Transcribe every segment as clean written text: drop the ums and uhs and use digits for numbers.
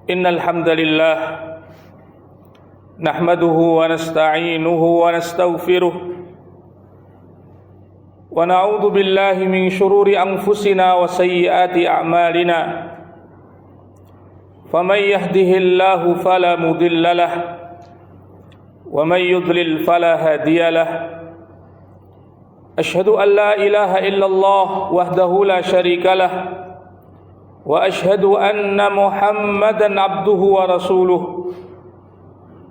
Innal hamdalillah nahmaduhu wa nasta'inuhu wa nastaghfiruh wa na'udzu billahi min shururi anfusina wa sayyiati a'malina. Faman yahdihillahu fala mudilla lahu wa man yudlil fala hadiya lahu. Asyhadu an la ilaha illallah wahdahu la syarika lahu wa asyhadu anna Muhammadan abduhu wa rasuluh.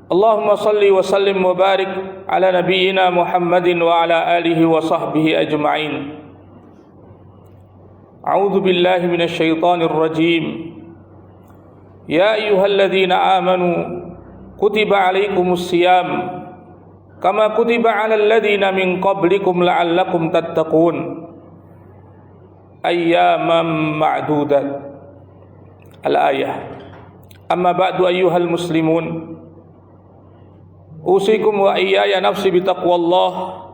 Allahumma salli wa sallim wa barik ala nabiyyina Muhammadin wa ala alihi wa sahbihi ajma'in. A'udzu billahi minasy syaithanir rajim. Ya ayyuhalladzina amanu kutiba alaikumus siyam kama kutiba alal ladzina min qablikum la'allakum tattaqun. Ayyaman ma'dudat. Al-ayah. Amma ba'du ayyuhal muslimun, usikum wa iyaya nafsi bitaqwallah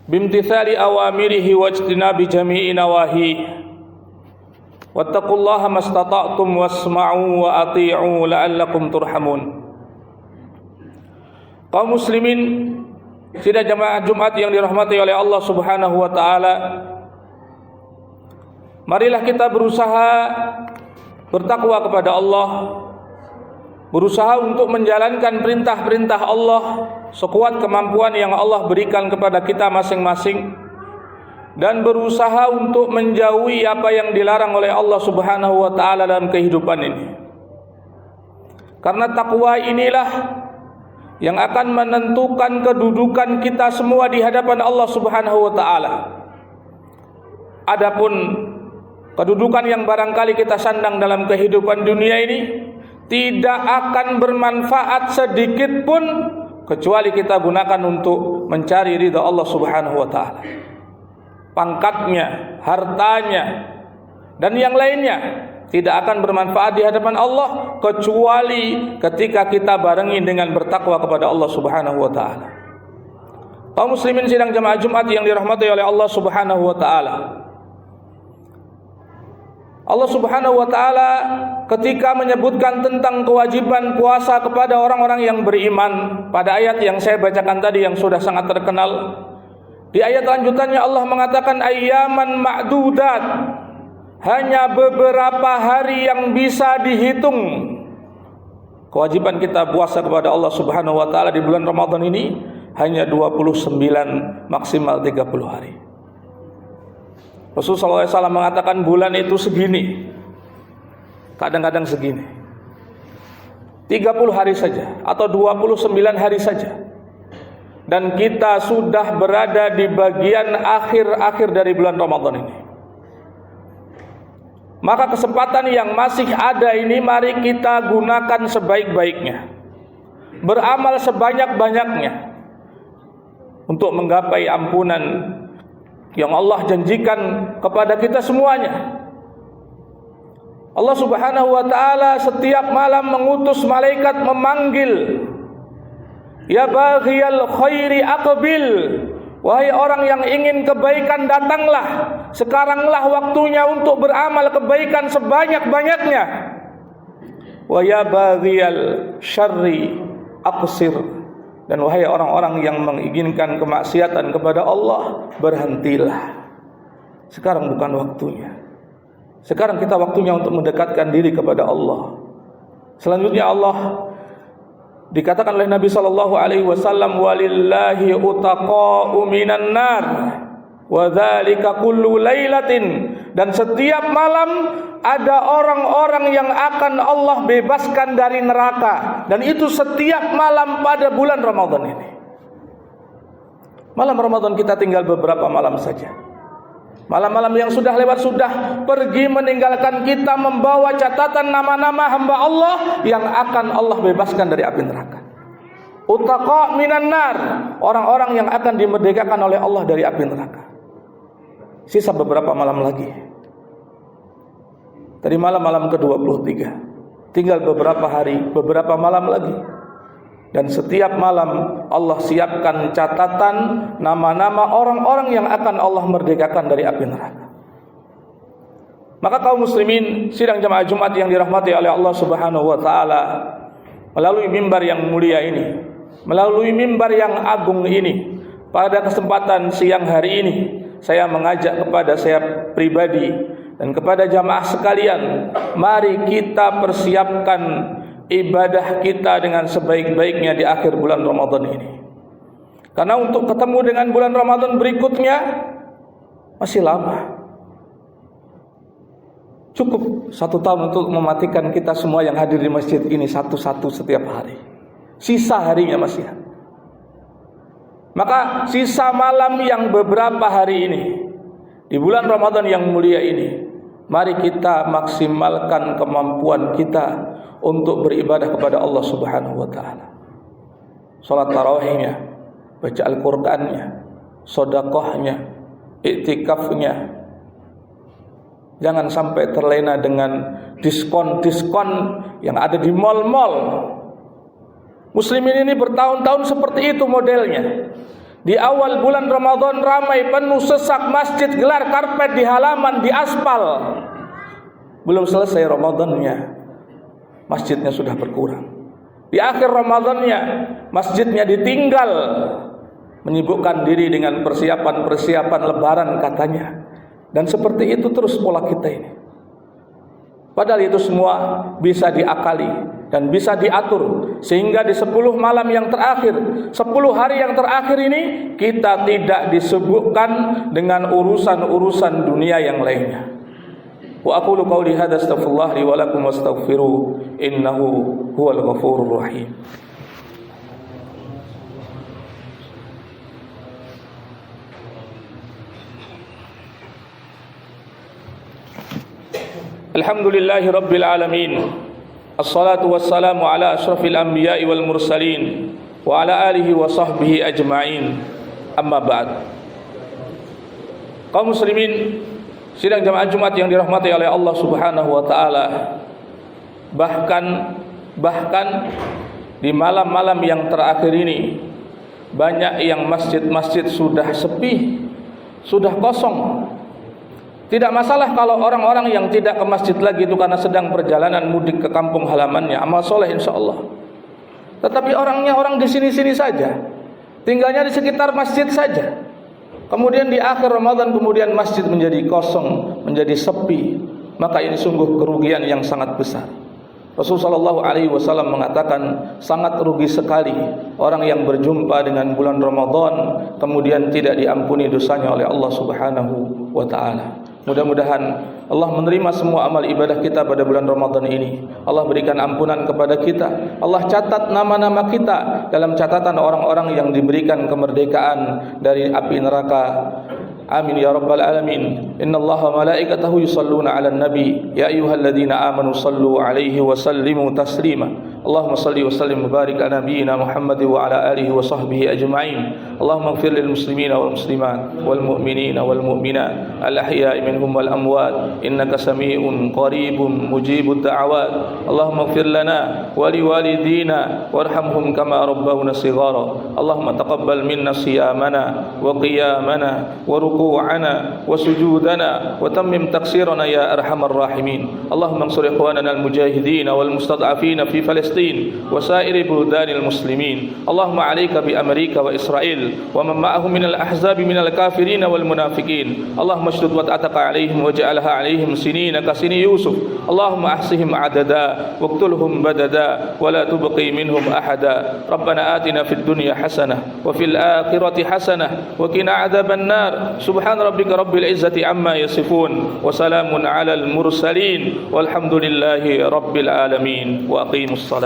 bimtithali awamirihi wajtinabi jami'i nawahi. Wattaqullaha mastata'tum wasma'u wa ati'u la'allakum turhamun. Kaum muslimin, sidang jamaah Jumat yang dirahmati oleh Allah Subhanahu wa taala, marilah kita berusaha bertakwa kepada Allah, berusaha untuk menjalankan perintah-perintah Allah sekuat kemampuan yang Allah berikan kepada kita masing-masing, dan berusaha untuk menjauhi apa yang dilarang oleh Allah Subhanahu wa taala dalam kehidupan ini. Karena takwa inilah yang akan menentukan kedudukan kita semua di hadapan Allah Subhanahu wa taala. Adapun kedudukan yang barangkali kita sandang dalam kehidupan dunia ini tidak akan bermanfaat sedikit pun kecuali kita gunakan untuk mencari ridha Allah Subhanahu wa taala. Pangkatnya, hartanya, dan yang lainnya tidak akan bermanfaat di hadapan Allah kecuali ketika kita barengi dengan bertakwa kepada Allah Subhanahu wa taala. Kaum muslimin sidang jamaah Jumat yang dirahmati oleh Allah Subhanahu wa taala, Allah Subhanahu wa taala ketika menyebutkan tentang kewajiban puasa kepada orang-orang yang beriman pada ayat yang saya bacakan tadi yang sudah sangat terkenal, di ayat lanjutannya Allah mengatakan ayyaman ma'dudat, hanya beberapa hari yang bisa dihitung. Kewajiban kita puasa kepada Allah Subhanahu wa taala di bulan Ramadan ini hanya 29 maksimal 30 hari. Rasulullah SAW mengatakan bulan itu segini, kadang-kadang segini, 30 hari saja atau 29 hari saja, dan kita sudah berada di bagian akhir-akhir dari bulan Ramadan ini. Maka kesempatan yang masih ada ini mari kita gunakan sebaik-baiknya, beramal sebanyak-banyaknya untuk menggapai ampunan yang Allah janjikan kepada kita semuanya. Allah Subhanahu wa taala setiap malam mengutus malaikat memanggil, ya baghiyal khairi aqbil, wahai orang yang ingin kebaikan datanglah, sekaranglah waktunya untuk beramal kebaikan sebanyak-banyaknya. Wa ya baghiyal syarri aqsir, dan wahai orang-orang yang menginginkan kemaksiatan kepada Allah, berhentilah. Sekarang bukan waktunya. Sekarang kita waktunya untuk mendekatkan diri kepada Allah. Selanjutnya Allah dikatakan oleh Nabi sallallahu alaihi wasallam, walillahi utaqa'u minan nar wa dzalika kullu lailatin, dan setiap malam ada orang-orang yang akan Allah bebaskan dari neraka, dan itu setiap malam pada bulan Ramadan ini. Malam Ramadan kita tinggal beberapa malam saja. Malam-malam yang sudah lewat sudah pergi meninggalkan kita membawa catatan nama-nama hamba Allah yang akan Allah bebaskan dari api neraka. Utaqa minan nar, orang-orang yang akan dimerdekakan oleh Allah dari api neraka. Sisa beberapa malam lagi. Tadi malam ke-23. Tinggal beberapa hari, beberapa malam lagi. Dan setiap malam Allah siapkan catatan nama-nama orang-orang yang akan Allah merdekakan dari api neraka. Maka kaum muslimin, sidang jamaah Jumat yang dirahmati oleh Allah Subhanahu wa taala, melalui mimbar yang mulia ini, melalui mimbar yang agung ini, pada kesempatan siang hari ini, saya mengajak kepada saya pribadi dan kepada jamaah sekalian, mari kita persiapkan ibadah kita dengan sebaik-baiknya di akhir bulan Ramadan ini. Karena untuk ketemu dengan bulan Ramadan berikutnya masih lama. Cukup 1 tahun untuk mematikan kita semua yang hadir di masjid ini satu-satu setiap hari. Sisa harinya masih ada. Maka sisa malam yang beberapa hari ini, di bulan Ramadan yang mulia ini, mari kita maksimalkan kemampuan kita untuk beribadah kepada Allah Subhanahu wa taala. Salat tarawihnya, baca Al-Qur'annya, sedekahnya, iktikafnya. Jangan sampai terlena dengan diskon-diskon yang ada di mal-mal. Muslimin ini bertahun-tahun seperti itu modelnya. Di awal bulan Ramadan ramai, penuh, sesak, masjid gelar karpet di halaman, di aspal. Belum selesai Ramadannya, masjidnya sudah berkurang. Di akhir Ramadannya, masjidnya ditinggal, menyibukkan diri dengan persiapan-persiapan lebaran katanya. Dan seperti itu terus pola kita ini. Padahal itu semua bisa diakali dan bisa diatur, sehingga di 10 malam yang terakhir, 10 hari yang terakhir ini, kita tidak disebutkan dengan urusan-urusan dunia yang lainnya. Wa aqulu qawli hadza astaghfirullah li wa lakum wastaghfiru innahu huwal ghafurur rahim. Alhamdulillahi rabbil alamin. Assalatu wassalamu ala asyrafil anbiya'i wal mursalin wa ala alihi wa sahbihi ajma'in. Amma ba'd. Kaum muslimin, sidang jamaah Jumat yang dirahmati oleh Allah Subhanahu wa taala, bahkan di malam-malam yang terakhir ini, banyak yang masjid-masjid sudah sepi, sudah kosong. Tidak masalah kalau orang-orang yang tidak ke masjid lagi itu karena sedang perjalanan mudik ke kampung halamannya, amal soleh insyaallah. Tetapi orangnya orang di sini-sini saja, tinggalnya di sekitar masjid saja. Kemudian di akhir Ramadan kemudian masjid menjadi kosong, menjadi sepi. Maka ini sungguh kerugian yang sangat besar. Rasulullah SAW mengatakan sangat rugi sekali orang yang berjumpa dengan bulan Ramadan kemudian tidak diampuni dosanya oleh Allah Subhanahu wa taala. Mudah-mudahan Allah menerima semua amal ibadah kita pada bulan Ramadan ini. Allah berikan ampunan kepada kita. Allah catat nama-nama kita dalam catatan orang-orang yang diberikan kemerdekaan dari api neraka. Amin ya rabbal alamin. Innallaha wa malaikatahu yusalluna 'alan nabi ya ayyuhalladzina amanu sallu 'alaihi wa sallimu taslima. Allahumma salli wa sallim wa barik ala nabiyyina Muhammad wa ala alihi wa sahbihi ajma'in. Allahumma ighfir lil muslimina wal muslimat wal mu'minina wal mu'minat al ahya'i minhum wal amwat innaka sami'un qaribun mujibud da'awat. Allahumma ighfir lana wa liwalidina warhamhum kama rabbawna shighara. Allahumma taqabbal minna siyamana wa qiyamana wa ruku'ana wa sujudana wa tammim taqsirana ya arhamar rahimin. Allahumma ansur ikhwanana al mujahidin wal mustad'afina fi Palestina وسائر بلدان المسلمين. اللهم عليك بأمريكا وإسرائيل ومن معهم من الأحزاب من الكافرين والمنافقين. اللهم اشدد وطأتك عليهم واجعلها عليهم سنين كسن يوسف. اللهم أحصهم عددا واقتلهم بددا ولا تبقي منهم أحدا. ربنا آتنا في الدنيا حسنة وفي الآخرة حسنة وقنا عذاب النار. سبحان ربك رب العزة عما يصفون وسلام على المرسلين والحمد لله رب العالمين. وأقيموا الصلاة.